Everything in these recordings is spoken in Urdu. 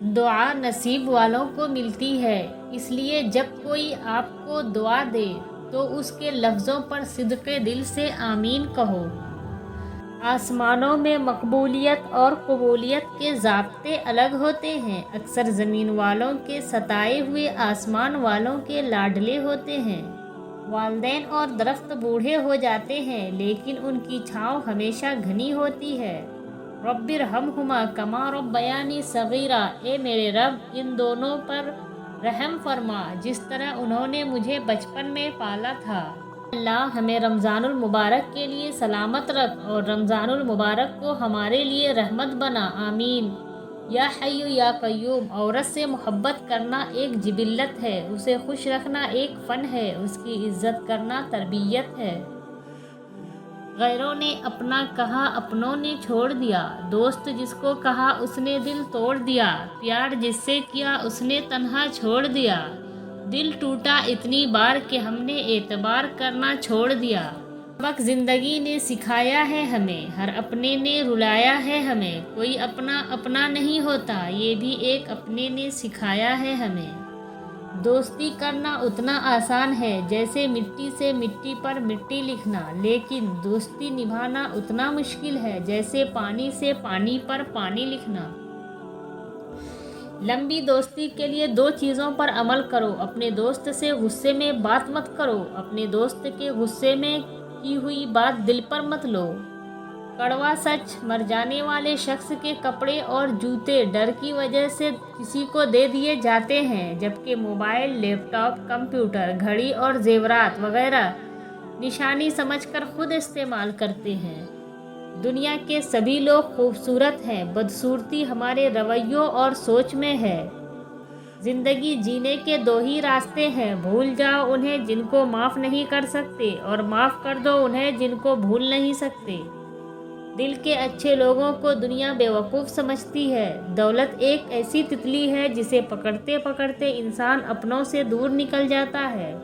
دعا نصیب والوں کو ملتی ہے، اس لیے جب کوئی آپ کو دعا دے تو اس کے لفظوں پر صدق دل سے آمین کہو۔ آسمانوں میں مقبولیت اور قبولیت کے ضابطے الگ ہوتے ہیں۔ اکثر زمین والوں کے ستائے ہوئے آسمان والوں کے لاڈلے ہوتے ہیں۔ والدین اور درخت بوڑھے ہو جاتے ہیں لیکن ان کی چھاؤں ہمیشہ گھنی ہوتی ہے۔ رب ارحمہما کما ربیانی صغیرا، اے میرے رب ان دونوں پر رحم فرما جس طرح انہوں نے مجھے بچپن میں پالا تھا۔ اللہ ہمیں رمضان المبارک کے لیے سلامت رکھ اور رمضان المبارک کو ہمارے لیے رحمت بنا، آمین۔ یا حی یا قیوم، عورت سے محبت کرنا ایک جبلت ہے، اسے خوش رکھنا ایک فن ہے، اس کی عزت کرنا تربیت ہے۔ غیروں نے اپنا کہا اپنوں نے چھوڑ دیا، دوست جس کو کہا اس نے دل توڑ دیا، پیار جس سے کیا اس نے تنہا چھوڑ دیا، دل ٹوٹا اتنی بار کہ ہم نے اعتبار کرنا چھوڑ دیا۔ سبق زندگی نے سکھایا ہے ہمیں، ہر اپنے نے رلایا ہے ہمیں، کوئی اپنا اپنا نہیں ہوتا یہ بھی ایک اپنے نے سکھایا ہے ہمیں۔ دوستی کرنا اتنا آسان ہے جیسے مٹی سے مٹی پر مٹی لکھنا، لیکن دوستی نبھانا اتنا مشکل ہے جیسے پانی سے پانی پر پانی لکھنا۔ لمبی دوستی کے لیے دو چیزوں پر عمل کرو، اپنے دوست سے غصے میں بات مت کرو، اپنے دوست کے غصے میں کی ہوئی بات دل پر مت لو۔ کڑوا سچ، مر جانے والے شخص کے کپڑے اور جوتے ڈر کی وجہ سے کسی کو دے دیے جاتے ہیں، جبکہ موبائل، لیپ ٹاپ، کمپیوٹر، گھڑی اور زیورات وغیرہ نشانی سمجھ کر خود استعمال کرتے ہیں۔ دنیا کے سبھی لوگ خوبصورت ہیں، بدصورتی ہمارے رویوں اور سوچ میں ہے۔ زندگی جینے کے دو ہی راستے ہیں، بھول جاؤ انہیں جن کو معاف نہیں کر سکتے اور معاف کر دو انہیں جن کو بھول نہیں سکتے۔ دل کے اچھے لوگوں کو دنیا بیوقوف سمجھتی ہے۔ دولت ایک ایسی تتلی ہے جسے پکڑتے پکڑتے انسان اپنوں سے دور نکل جاتا ہے۔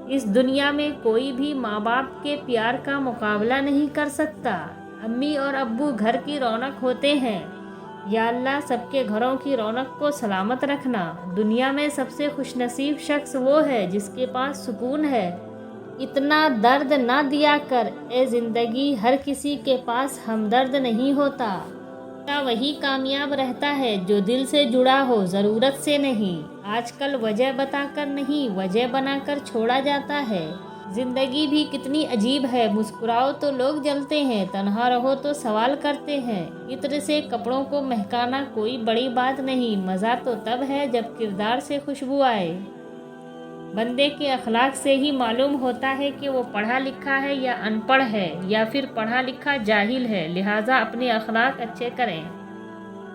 اس دنیا میں کوئی بھی ماں باپ کے پیار کا مقابلہ نہیں کر سکتا۔ امی اور ابو گھر کی رونق ہوتے ہیں۔ یا اللہ سب کے گھروں کی رونق کو سلامت رکھنا۔ دنیا میں سب سے خوش نصیب شخص وہ ہے جس کے پاس سکون ہے۔ اتنا درد نہ دیا کر اے زندگی، ہر کسی کے پاس ہمدرد نہیں ہوتا۔ وہی کامیاب رہتا ہے جو دل سے جڑا ہو، ضرورت سے نہیں۔ آج کل وجہ بتا کر نہیں، وجہ بنا کر چھوڑا جاتا ہے۔ زندگی بھی کتنی عجیب ہے، مسکراؤ تو لوگ جلتے ہیں، تنہا رہو تو سوال کرتے ہیں۔ عطر سے کپڑوں کو مہکانا کوئی بڑی بات نہیں، مزہ تو تب ہے جب کردار سے خوشبو آئے۔ بندے کے اخلاق سے ہی معلوم ہوتا ہے کہ وہ پڑھا لکھا ہے یا ان پڑھ ہے، یا پھر پڑھا لکھا جاہل ہے، لہٰذا اپنے اخلاق اچھے کریں۔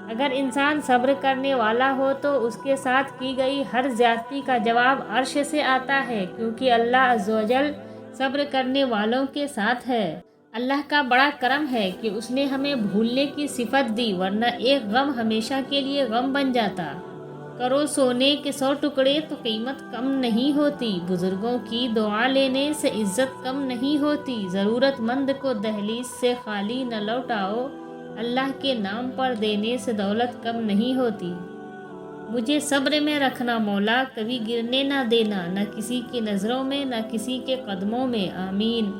اگر انسان صبر کرنے والا ہو تو اس کے ساتھ کی گئی ہر زیادتی کا جواب عرش سے آتا ہے، کیونکہ اللہ عز و جل صبر کرنے والوں کے ساتھ ہے۔ اللہ کا بڑا کرم ہے کہ اس نے ہمیں بھولنے کی صفت دی، ورنہ ایک غم ہمیشہ کے لیے غم بن جاتا۔ کرو سونے کے 100 ٹکڑے تو قیمت کم نہیں ہوتی، بزرگوں کی دعا لینے سے عزت کم نہیں ہوتی، ضرورت مند کو دہلیز سے خالی نہ لوٹاؤ، اللہ کے نام پر دینے سے دولت کم نہیں ہوتی۔ مجھے صبر میں رکھنا مولا، کبھی گرنے نہ دینا، نہ کسی کی نظروں میں نہ کسی کے قدموں میں، آمین۔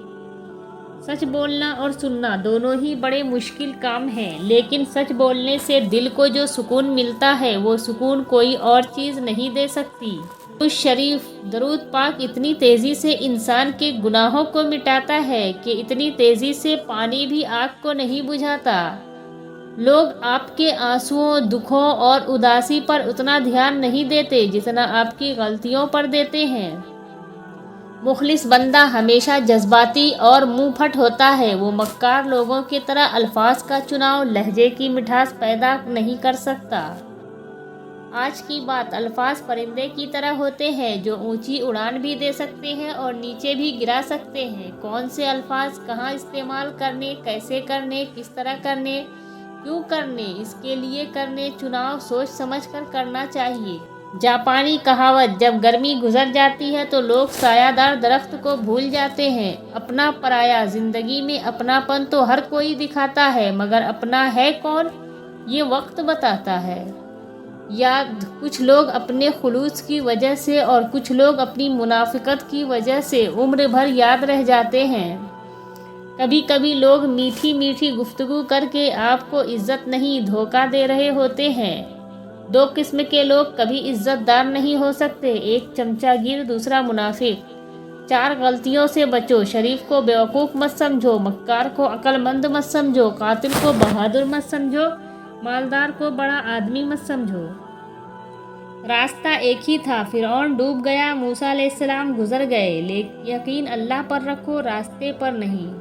سچ بولنا اور سننا دونوں ہی بڑے مشکل کام ہیں، لیکن سچ بولنے سے دل کو جو سکون ملتا ہے وہ سکون کوئی اور چیز نہیں دے سکتی۔ درود شریف، درود پاک اتنی تیزی سے انسان کے گناہوں کو مٹاتا ہے کہ اتنی تیزی سے پانی بھی آگ کو نہیں بجھاتا۔ لوگ آپ کے آنسوؤں، دکھوں اور اداسی پر اتنا دھیان نہیں دیتے جتنا آپ کی غلطیوں پر دیتے ہیں۔ مخلص بندہ ہمیشہ جذباتی اور منہ پھٹ ہوتا ہے، وہ مکار لوگوں کی طرح الفاظ کا چناؤ لہجے کی مٹھاس پیدا نہیں کر سکتا۔ آج کی بات، الفاظ پرندے کی طرح ہوتے ہیں جو اونچی اڑان بھی دے سکتے ہیں اور نیچے بھی گرا سکتے ہیں۔ کون سے الفاظ کہاں استعمال کرنے، کیسے کرنے، کس طرح کرنے، کیوں کرنے، اس کے لیے کرنے، چناؤ سوچ سمجھ کر کرنا چاہیے۔ جاپانی کہاوت، جب گرمی گزر جاتی ہے تو لوگ سایہ دار درخت کو بھول جاتے ہیں۔ اپنا پرایا، زندگی میں اپنا پن تو ہر کوئی دکھاتا ہے، مگر اپنا ہے کون یہ وقت بتاتا ہے۔ یا کچھ لوگ اپنے خلوص کی وجہ سے اور کچھ لوگ اپنی منافقت کی وجہ سے عمر بھر یاد رہ جاتے ہیں۔ کبھی کبھی لوگ میٹھی میٹھی گفتگو کر کے آپ کو عزت نہیں دھوکہ دے رہے ہوتے ہیں۔ دو قسم کے لوگ کبھی عزت دار نہیں ہو سکتے، ایک چمچہ گیر، دوسرا منافق۔ 4 غلطیوں سے بچو۔ شریف کو بیوقوف مت سمجھو، مکار کو عقل مند مت سمجھو، قاتل کو بہادر مت سمجھو، مالدار کو بڑا آدمی مت سمجھو۔ راستہ ایک ہی تھا، فرعون ڈوب گیا، موسیٰ علیہ السلام گزر گئے، یقین اللہ پر رکھو، راستے پر نہیں۔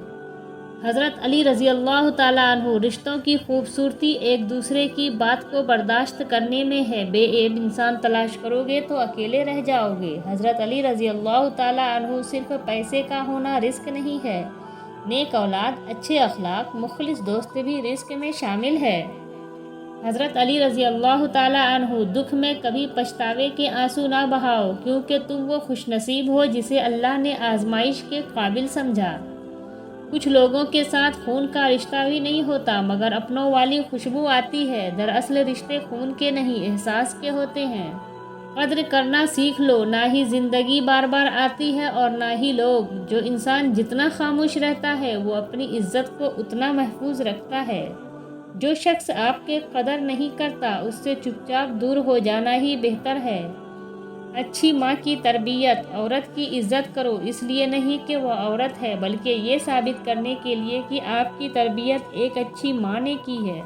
حضرت علی رضی اللہ تعالیٰ عنہ۔ رشتوں کی خوبصورتی ایک دوسرے کی بات کو برداشت کرنے میں ہے، بے عیب انسان تلاش کرو گے تو اکیلے رہ جاؤ گے۔ حضرت علی رضی اللہ تعالیٰ عنہ۔ صرف پیسے کا ہونا رزق نہیں ہے، نیک اولاد، اچھے اخلاق، مخلص دوست بھی رزق میں شامل ہے۔ حضرت علی رضی اللہ تعالیٰ عنہ۔ دکھ میں کبھی پچھتاوے کے آنسو نہ بہاؤ، کیونکہ تم وہ خوش نصیب ہو جسے اللہ نے آزمائش کے قابل سمجھا۔ کچھ لوگوں کے ساتھ خون کا رشتہ بھی نہیں ہوتا مگر اپنوں والی خوشبو آتی ہے، دراصل رشتے خون کے نہیں احساس کے ہوتے ہیں۔ قدر کرنا سیکھ لو، نہ ہی زندگی بار بار آتی ہے اور نہ ہی لوگ۔ جو انسان جتنا خاموش رہتا ہے وہ اپنی عزت کو اتنا محفوظ رکھتا ہے۔ جو شخص آپ کے قدر نہیں کرتا اس سے چپ چاپ دور ہو جانا ہی بہتر ہے۔ اچھی ماں کی تربیت۔ عورت کی عزت کرو، اس لیے نہیں کہ وہ عورت ہے بلکہ یہ ثابت کرنے کے لیے کہ آپ کی تربیت ایک اچھی ماں نے کی ہے۔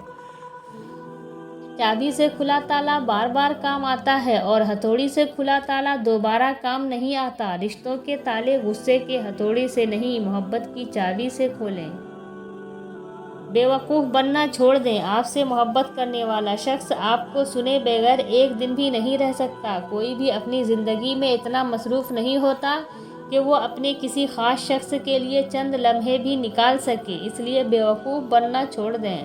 چابی سے کھلا تالا بار بار کام آتا ہے اور ہتھوڑی سے کھلا تالا دوبارہ کام نہیں آتا۔ رشتوں کے تالے غصے کے ہتھوڑی سے نہیں، محبت کی چابی سے کھولیں۔ بے وقوف بننا چھوڑ دیں، آپ سے محبت کرنے والا شخص آپ کو سنے بغیر ایک دن بھی نہیں رہ سکتا۔ کوئی بھی اپنی زندگی میں اتنا مصروف نہیں ہوتا کہ وہ اپنے کسی خاص شخص کے لیے چند لمحے بھی نکال سکے، اس لیے بے وقوف بننا چھوڑ دیں۔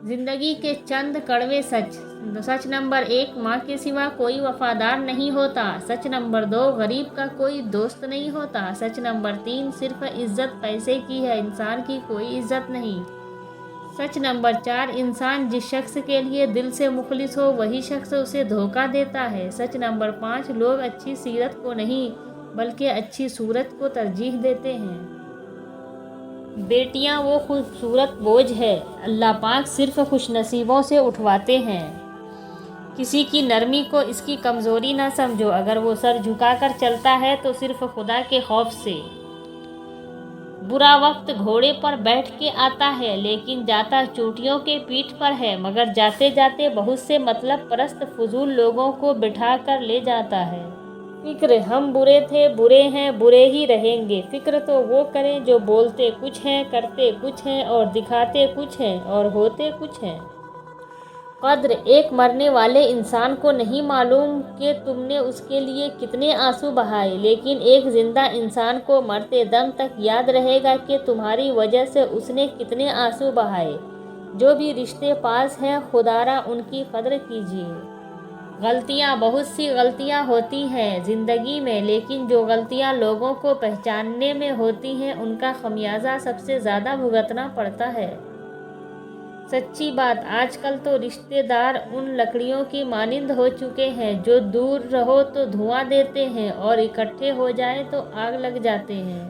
زندگی کے چند کڑوے سچ۔ سچ نمبر 1، ماں کے سوا کوئی وفادار نہیں ہوتا۔ سچ نمبر 2، غریب کا کوئی دوست نہیں ہوتا۔ سچ نمبر 3، صرف عزت پیسے کی ہے، انسان کی کوئی عزت نہیں۔ سچ نمبر 4، انسان جس شخص کے لیے دل سے مخلص ہو وہی شخص اسے دھوکہ دیتا ہے۔ سچ نمبر 5، لوگ اچھی سیرت کو نہیں بلکہ اچھی صورت کو ترجیح دیتے ہیں۔ بیٹیاں وہ خوبصورت بوجھ ہے، اللہ پاک صرف خوش نصیبوں سے اٹھواتے ہیں۔ کسی کی نرمی کو اس کی کمزوری نہ سمجھو، اگر وہ سر جھکا کر چلتا ہے تو صرف خدا کے خوف سے۔ برا وقت گھوڑے پر بیٹھ کے آتا ہے لیکن جاتا چونٹیوں کے پیٹھ پر ہے، مگر جاتے جاتے بہت سے مطلب پرست فضول لوگوں کو بٹھا کر لے جاتا ہے۔ فکر ہم برے تھے، برے ہیں، برے ہی رہیں گے۔ فکر تو وہ کریں جو بولتے کچھ ہیں، کرتے کچھ ہیں اور دکھاتے کچھ ہیں اور ہوتے کچھ ہیں۔ قدر ایک مرنے والے انسان کو نہیں معلوم کہ تم نے اس کے لیے کتنے آنسو بہائے، لیکن ایک زندہ انسان کو مرتے دم تک یاد رہے گا کہ تمہاری وجہ سے اس نے کتنے آنسو بہائے۔ جو بھی رشتے پاس ہیں خدارا ان کی قدر کیجیے۔ غلطیاں، بہت سی غلطیاں ہوتی ہیں زندگی میں، لیکن جو غلطیاں لوگوں کو پہچاننے میں ہوتی ہیں ان کا خمیازہ سب سے زیادہ بھگتنا پڑتا ہے۔ سچی بات، آج کل تو رشتے دار ان لکڑیوں کی مانند ہو چکے ہیں جو دور رہو تو دھواں دیتے ہیں اور اکٹھے ہو جائیں تو آگ لگ جاتے ہیں۔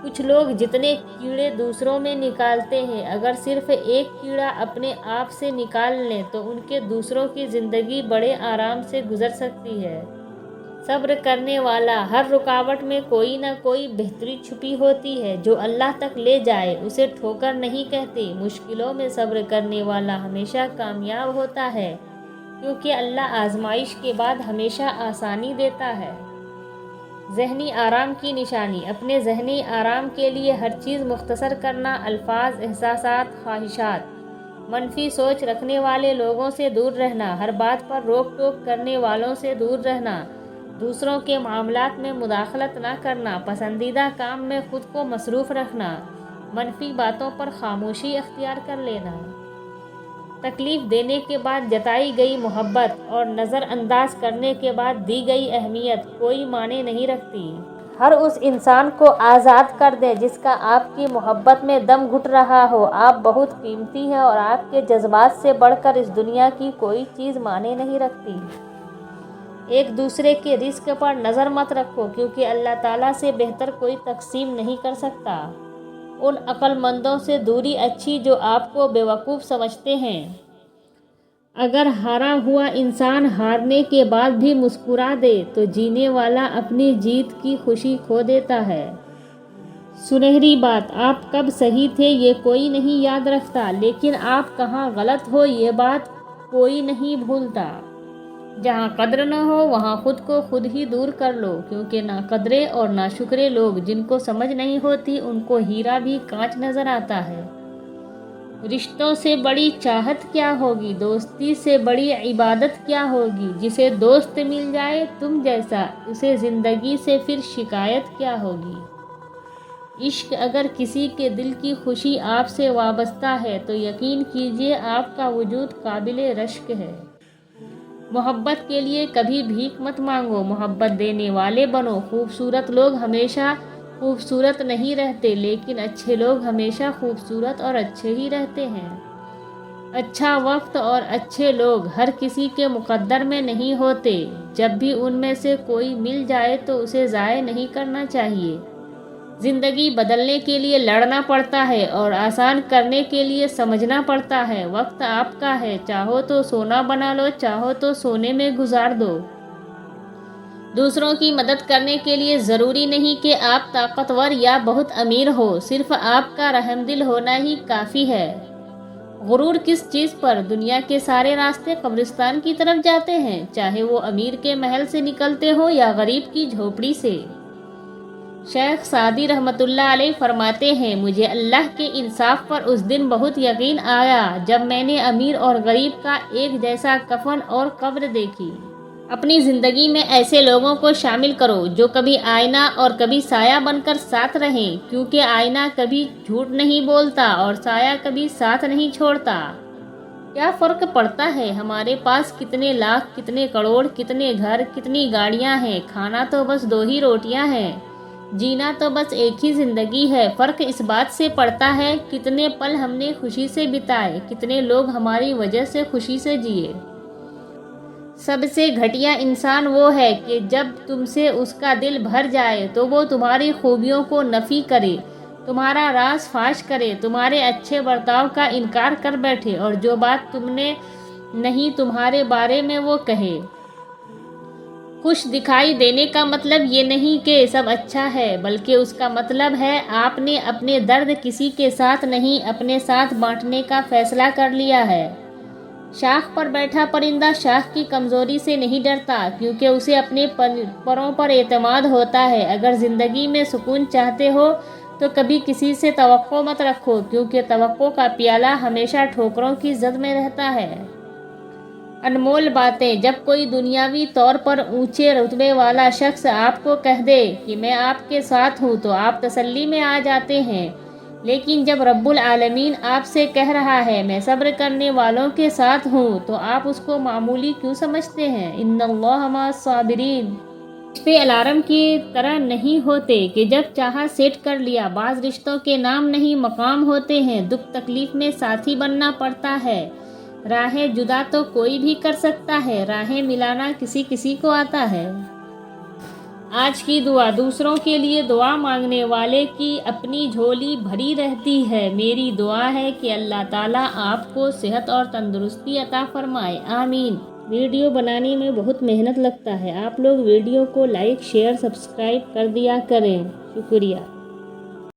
کچھ لوگ جتنے کیڑے دوسروں میں نکالتے ہیں اگر صرف ایک کیڑا اپنے آپ سے نکال لیں تو ان کے دوسروں کی زندگی بڑے آرام سے گزر سکتی ہے۔ صبر کرنے والا، ہر رکاوٹ میں کوئی نہ کوئی بہتری چھپی ہوتی ہے جو اللہ تک لے جائے، اسے ٹھوکر نہیں کہتے۔ مشکلوں میں صبر کرنے والا ہمیشہ کامیاب ہوتا ہے، کیونکہ اللہ آزمائش کے بعد ہمیشہ آسانی دیتا ہے۔ ذہنی آرام کی نشانی۔ اپنے ذہنی آرام کے لیے ہر چیز مختصر کرنا، الفاظ، احساسات، خواہشات۔ منفی سوچ رکھنے والے لوگوں سے دور رہنا، ہر بات پر روک ٹوک کرنے والوں سے دور رہنا، دوسروں کے معاملات میں مداخلت نہ کرنا، پسندیدہ کام میں خود کو مصروف رکھنا، منفی باتوں پر خاموشی اختیار کر لینا۔ تکلیف دینے کے بعد جتائی گئی محبت اور نظر انداز کرنے کے بعد دی گئی اہمیت کوئی معنی نہیں رکھتی۔ ہر اس انسان کو آزاد کر دیں جس کا آپ کی محبت میں دم گھٹ رہا ہو۔ آپ بہت قیمتی ہیں اور آپ کے جذبات سے بڑھ کر اس دنیا کی کوئی چیز معنی نہیں رکھتی۔ ایک دوسرے کے رزق پر نظر مت رکھو کیونکہ اللہ تعالیٰ سے بہتر کوئی تقسیم نہیں کر سکتا۔ ان عقل مندوں سے دوری اچھی جو آپ کو بیوقوف سمجھتے ہیں۔ اگر ہارا ہوا انسان ہارنے کے بعد بھی مسکرا دے تو جینے والا اپنی جیت کی خوشی کھو دیتا ہے۔ سنہری بات، آپ کب صحیح تھے یہ کوئی نہیں یاد رکھتا، لیکن آپ کہاں غلط ہو یہ بات کوئی نہیں بھولتا۔ جہاں قدر نہ ہو وہاں خود کو خود ہی دور کر لو، کیونکہ ناقدرے اور ناشکرے لوگ جن کو سمجھ نہیں ہوتی ان کو ہیرا بھی کانچ نظر آتا ہے۔ رشتوں سے بڑی چاہت کیا ہوگی، دوستی سے بڑی عبادت کیا ہوگی، جسے دوست مل جائے تم جیسا اسے زندگی سے پھر شکایت کیا ہوگی۔ عشق اگر کسی کے دل کی خوشی آپ سے وابستہ ہے تو یقین کیجئے آپ کا وجود قابل رشک ہے۔ محبت کے لیے کبھی بھیک مت مانگو، محبت دینے والے بنو۔ خوبصورت لوگ ہمیشہ خوبصورت نہیں رہتے، لیکن اچھے لوگ ہمیشہ خوبصورت اور اچھے ہی رہتے ہیں۔ اچھا وقت اور اچھے لوگ ہر کسی کے مقدر میں نہیں ہوتے، جب بھی ان میں سے کوئی مل جائے تو اسے ضائع نہیں کرنا چاہیے۔ زندگی بدلنے کے لیے لڑنا پڑتا ہے اور آسان کرنے کے لیے سمجھنا پڑتا ہے۔ وقت آپ کا ہے، چاہو تو سونا بنا لو، چاہو تو سونے میں گزار دو۔ دوسروں کی مدد کرنے کے لیے ضروری نہیں کہ آپ طاقتور یا بہت امیر ہو، صرف آپ کا رحم دل ہونا ہی کافی ہے۔ غرور کس چیز پر؟ دنیا کے سارے راستے قبرستان کی طرف جاتے ہیں، چاہے وہ امیر کے محل سے نکلتے ہوں یا غریب کی جھوپڑی سے۔ شیخ سعدی رحمۃ اللہ علیہ فرماتے ہیں، مجھے اللہ کے انصاف پر اس دن بہت یقین آیا جب میں نے امیر اور غریب کا ایک جیسا کفن اور قبر دیکھی۔ اپنی زندگی میں ایسے لوگوں کو شامل کرو جو کبھی آئینہ اور کبھی سایہ بن کر ساتھ رہیں، کیونکہ آئینہ کبھی جھوٹ نہیں بولتا اور سایہ کبھی ساتھ نہیں چھوڑتا۔ کیا فرق پڑتا ہے ہمارے پاس کتنے لاکھ، کتنے کروڑ، کتنے گھر، کتنی گاڑیاں ہیں، کھانا تو بس 2 ہی روٹیاں ہیں، جینا تو بس ایک ہی زندگی ہے۔ فرق اس بات سے پڑتا ہے کتنے پل ہم نے خوشی سے بتائے، کتنے لوگ ہماری وجہ سے خوشی سے جیے۔ سب سے گھٹیا انسان وہ ہے کہ جب تم سے اس کا دل بھر جائے تو وہ تمہاری خوبیوں کو نفی کرے، تمہارا راز فاش کرے، تمہارے اچھے برتاؤ کا انکار کر بیٹھے اور جو بات تم نے نہیں تمہارے بارے میں وہ کہے۔ خوش دکھائی دینے کا مطلب یہ نہیں کہ سب اچھا ہے، بلکہ اس کا مطلب ہے آپ نے اپنے درد کسی کے ساتھ نہیں اپنے ساتھ بانٹنے کا فیصلہ کر لیا ہے۔ شاخ پر بیٹھا پرندہ شاخ کی کمزوری سے نہیں ڈرتا، کیونکہ اسے اپنے پروں پر اعتماد ہوتا ہے۔ اگر زندگی میں سکون چاہتے ہو تو کبھی کسی سے توقع مت رکھو، کیونکہ توقع کا پیالہ ہمیشہ ٹھوکروں کی زد میں رہتا ہے۔ انمول باتیں، جب کوئی دنیاوی طور پر اونچے رتبے والا شخص آپ کو کہہ دے کہ میں آپ کے ساتھ ہوں تو آپ تسلی میں آ جاتے ہیں، لیکن جب رب العالمین آپ سے کہہ رہا ہے میں صبر کرنے والوں کے ساتھ ہوں تو آپ اس کو معمولی کیوں سمجھتے ہیں؟ ان اللہ مع الصابرین۔ رشتے الارم کی طرح نہیں ہوتے کہ جب چاہا سیٹ کر لیا۔ بعض رشتوں کے نام نہیں مقام ہوتے ہیں، دکھ تکلیف میں ساتھی بننا پڑتا ہے۔ راہیں جدا تو کوئی بھی کر سکتا ہے، راہیں ملانا کسی کسی کو آتا ہے۔ آج کی دعا، دوسروں کے لیے دعا مانگنے والے کی اپنی جھولی بھری رہتی ہے۔ میری دعا ہے کہ اللہ تعالیٰ آپ کو صحت اور تندرستی عطا فرمائے، آمین۔ ویڈیو بنانے میں بہت محنت لگتا ہے، آپ لوگ ویڈیو کو لائک، شیئر، سبسکرائب کر دیا کریں، شکریہ۔